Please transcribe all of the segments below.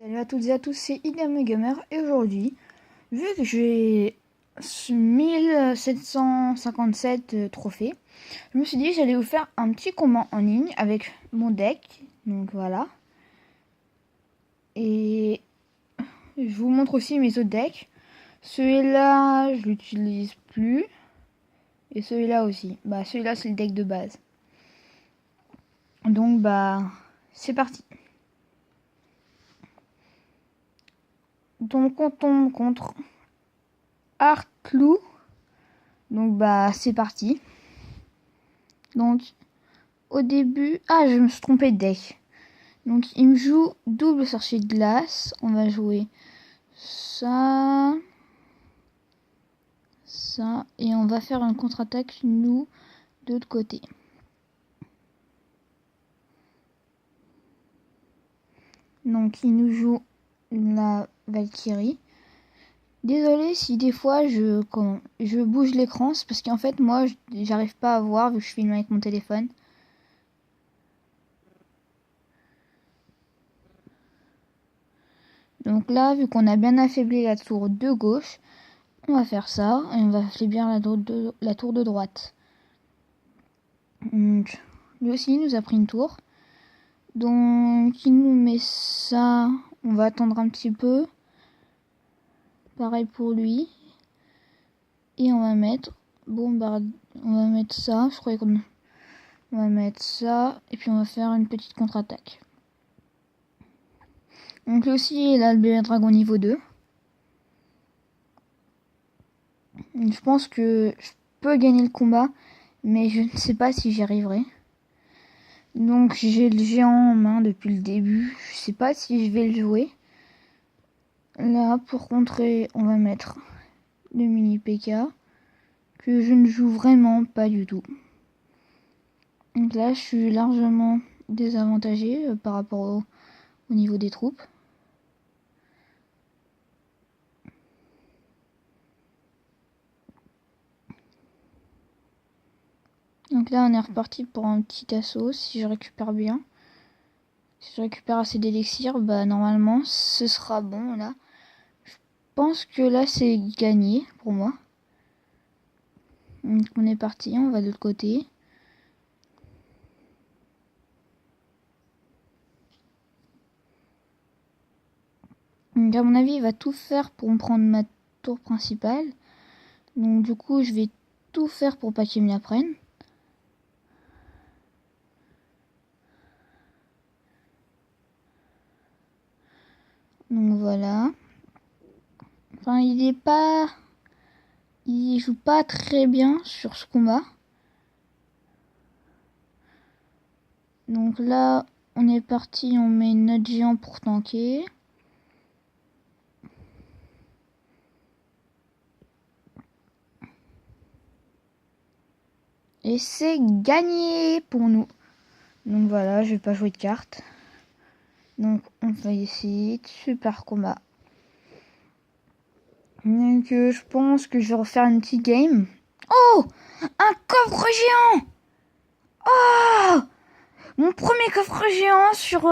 Salut à toutes et à tous, c'est Idem Gamer et aujourd'hui, vu que j'ai 1757 trophées, je me suis dit que j'allais vous faire un petit combat en ligne avec mon deck, donc voilà. Et je vous montre aussi mes autres decks. Celui-là, je l'utilise plus. Et celui-là aussi. Bah celui-là c'est le deck de base. Donc bah c'est parti. Donc on tombe contre Artlou. Donc bah c'est parti. Donc au début, je me suis trompé de deck. Donc il me joue double sorcier de glace. On va jouer ça, ça, et on va faire une contre-attaque nous de l'autre côté. Donc il nous joue la Valkyrie. Désolé si des fois je bouge l'écran, c'est parce qu'en fait moi j'arrive pas à voir vu que je filme avec mon téléphone. Donc là, vu qu'on a bien affaibli la tour de gauche, on va faire ça et on va affaiblir la tour de droite. Donc, lui aussi il nous a pris une tour. Donc il nous met ça, on va attendre un petit peu. Pareil pour lui. Et on va mettre on va mettre ça, je croyais qu'on on va mettre ça et puis on va faire une petite contre-attaque. Donc lui aussi il a le bébé dragon niveau 2. Je pense que je peux gagner le combat, mais je ne sais pas si j'y arriverai. Donc j'ai le géant en main depuis le début, je sais pas si je vais le jouer. Là pour contrer on va mettre le mini PK que je ne joue vraiment pas du tout. Donc là je suis largement désavantagé par rapport au niveau des troupes. Donc là on est reparti pour un petit assaut si je récupère bien. Si je récupère assez d'élixir, bah normalement ce sera bon là. Je pense que là c'est gagné pour moi. Donc on est parti, on va de l'autre côté. Donc à mon avis il va tout faire pour me prendre ma tour principale. Donc du coup je vais tout faire pour pas qu'il me la prenne. Donc voilà. Enfin il joue pas très bien sur ce combat. Donc là on est parti, on met notre géant pour tanker. Et c'est gagné pour nous. Donc voilà, je vais pas jouer de cartes. Donc on va ici, super combat. Donc je pense que je vais refaire une petite game. Oh, un coffre géant. Oh, mon premier coffre géant sur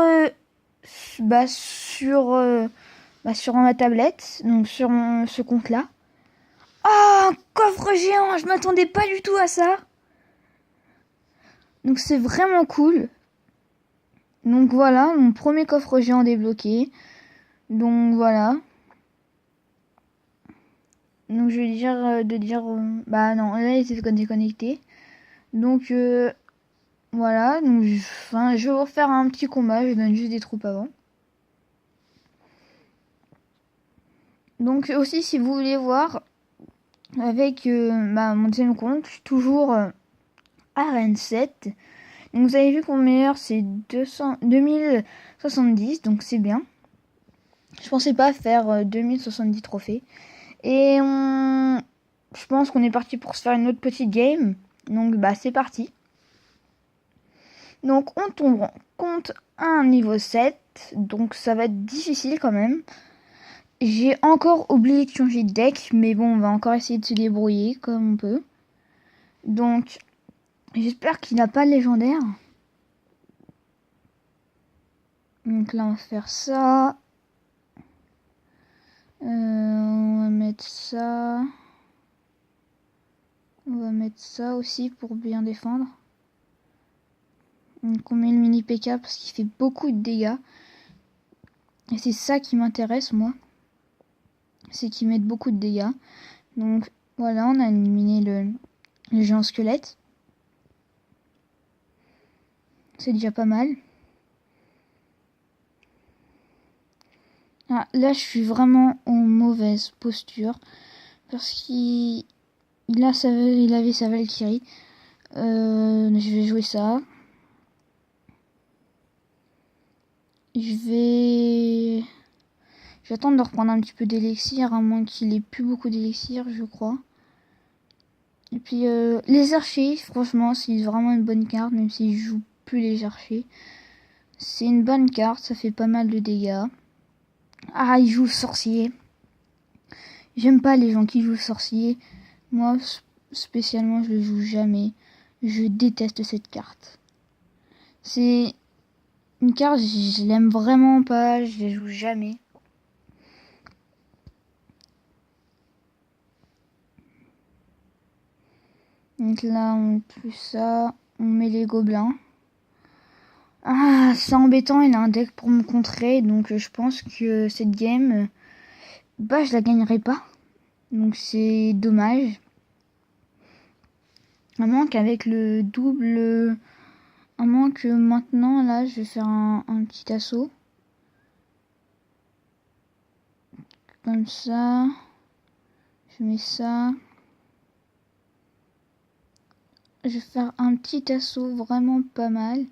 sur ma tablette, donc sur ce compte là. Oh, un coffre géant, je m'attendais pas du tout à ça. Donc c'est vraiment cool. Donc voilà, mon premier coffre géant débloqué. Donc voilà. Donc je vais dire bah non, là il s'est déconnecté. Donc voilà, donc je vais refaire un petit combat, je donne juste des troupes avant. Donc aussi si vous voulez voir avec mon deuxième compte, je suis toujours Arène 7. Donc vous avez vu que mon meilleur c'est 2070, donc c'est bien. Je pensais pas faire 2070 trophées. Et je pense qu'on est parti pour se faire une autre petite game. Donc bah c'est parti. Donc on tombe contre un niveau 7. Donc ça va être difficile quand même. J'ai encore oublié de changer de deck. Mais bon, on va encore essayer de se débrouiller comme on peut. Donc j'espère qu'il n'a pas de légendaire. Donc là on va faire ça. On va mettre ça. On va mettre ça aussi pour bien défendre. Donc on met le mini P.K. parce qu'il fait beaucoup de dégâts. Et c'est ça qui m'intéresse moi. C'est qu'il met beaucoup de dégâts. Donc voilà, on a éliminé le géant squelette. C'est déjà pas mal. Ah, là je suis vraiment en mauvaise posture. Parce qu'il avait sa Valkyrie. Je vais jouer ça. Je vais attendre de reprendre un petit peu d'élixir, à moins qu'il ait plus beaucoup d'élixir, je crois. Et puis les archers, franchement, c'est vraiment une bonne carte, même s'il joue plus les archers. C'est une bonne carte, ça fait pas mal de dégâts. Ah, il joue le sorcier. J'aime pas les gens qui jouent le sorcier. Moi, spécialement, je le joue jamais. Je déteste cette carte. C'est une carte, je l'aime vraiment pas, je la joue jamais. Donc là, on met plus ça, on met les gobelins. Ah, c'est embêtant, il a un deck pour me contrer, donc je pense que cette game, je la gagnerai pas. Donc c'est dommage. À moins qu'avec le double... À moins que maintenant, là, je vais faire un petit assaut. Comme ça. Je mets ça. Je vais faire un petit assaut vraiment pas mal.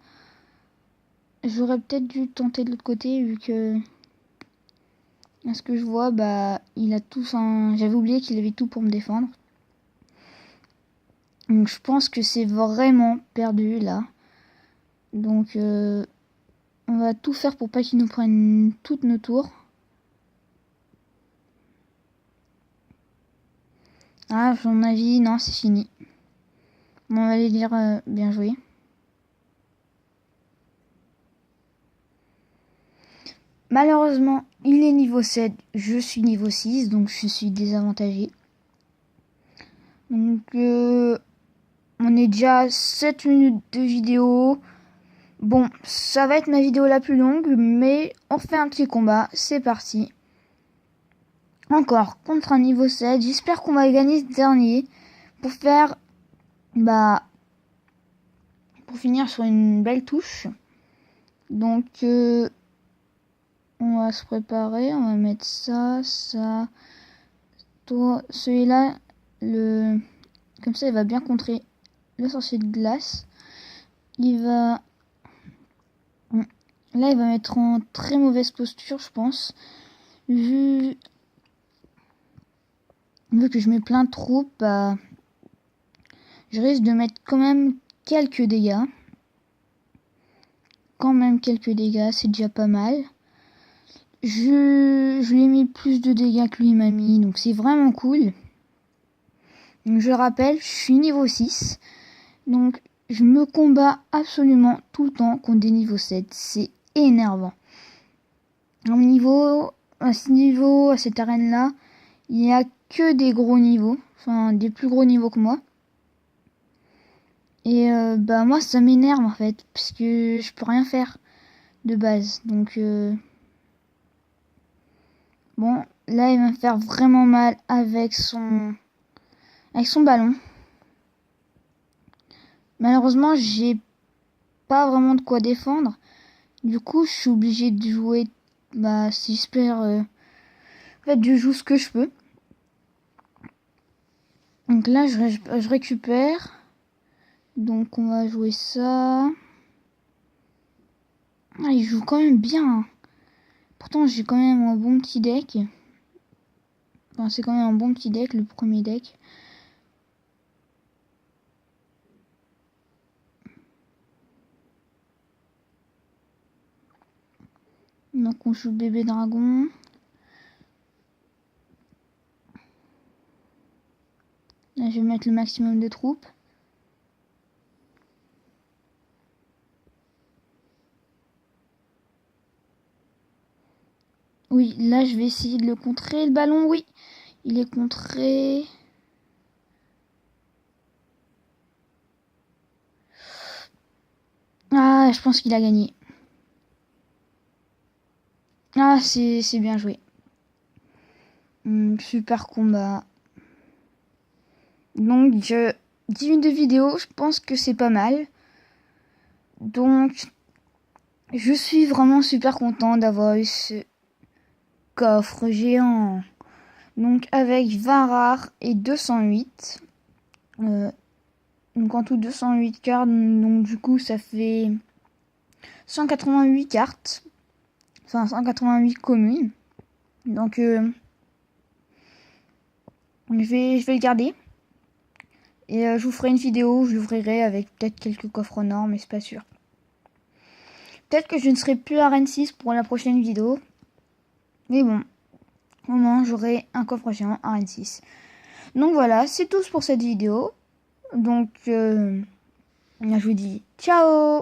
J'aurais peut-être dû tenter de l'autre côté, vu que... À ce que je vois, il a tout un... J'avais oublié qu'il avait tout pour me défendre. Donc je pense que c'est vraiment perdu, là. Donc on va tout faire pour pas qu'ils nous prennent toutes nos tours. Ah, à mon avis, non, c'est fini. On va aller dire bien joué. Malheureusement, il est niveau 7, je suis niveau 6, donc je suis désavantagé. Donc on est déjà à 7 minutes de vidéo. Bon, ça va être ma vidéo la plus longue, mais on fait un petit combat, c'est parti. Encore contre un niveau 7, j'espère qu'on va gagner ce dernier pour faire, pour finir sur une belle touche. Donc on va se préparer, on va mettre ça, ça. Toi, celui-là, comme ça il va bien contrer le sorcier de glace. Là il va mettre en très mauvaise posture, je pense. Vu que je mets plein de troupes, je risque de mettre quand même quelques dégâts. C'est déjà pas mal. Je lui ai mis plus de dégâts que lui m'a mis, donc c'est vraiment cool. Donc je rappelle, je suis niveau 6. Donc je me combats absolument tout le temps contre des niveaux 7. C'est énervant. À cette arène-là, il n'y a que des gros niveaux. Enfin, des plus gros niveaux que moi. Et moi, ça m'énerve en fait. Parce que je peux rien faire de base. Donc, bon, là, il va me faire vraiment mal avec son ballon. Malheureusement, j'ai pas vraiment de quoi défendre. Du coup, je suis obligée de jouer. Si j'espère. En fait, je joue ce que je peux. Donc là, je récupère. Donc, on va jouer ça. Ah, il joue quand même bien. Pourtant, j'ai quand même un bon petit deck. Enfin, c'est quand même un bon petit deck, le premier deck. Donc, on joue bébé dragon. Là, je vais mettre le maximum de troupes. Oui, là, je vais essayer de le contrer. Le ballon, oui. Il est contré. Ah, je pense qu'il a gagné. Ah, c'est bien joué. Super combat. Donc, 10 minutes de vidéo, je pense que c'est pas mal. Donc, je suis vraiment super content d'avoir eu ce coffre géant. Donc, avec 20 rares et 208. Donc, en tout, 208 cartes. Donc, du coup, ça fait 188 cartes. Enfin, 188 communes. Donc, je vais le garder. Et je vous ferai une vidéo où je l'ouvrirai avec peut-être quelques coffres en or, mais c'est pas sûr. Peut-être que je ne serai plus à Rennes 6 pour la prochaine vidéo. Mais bon, au moins j'aurai un coffre géant à Rennes 6. Donc voilà, c'est tout pour cette vidéo. Donc, je vous dis ciao!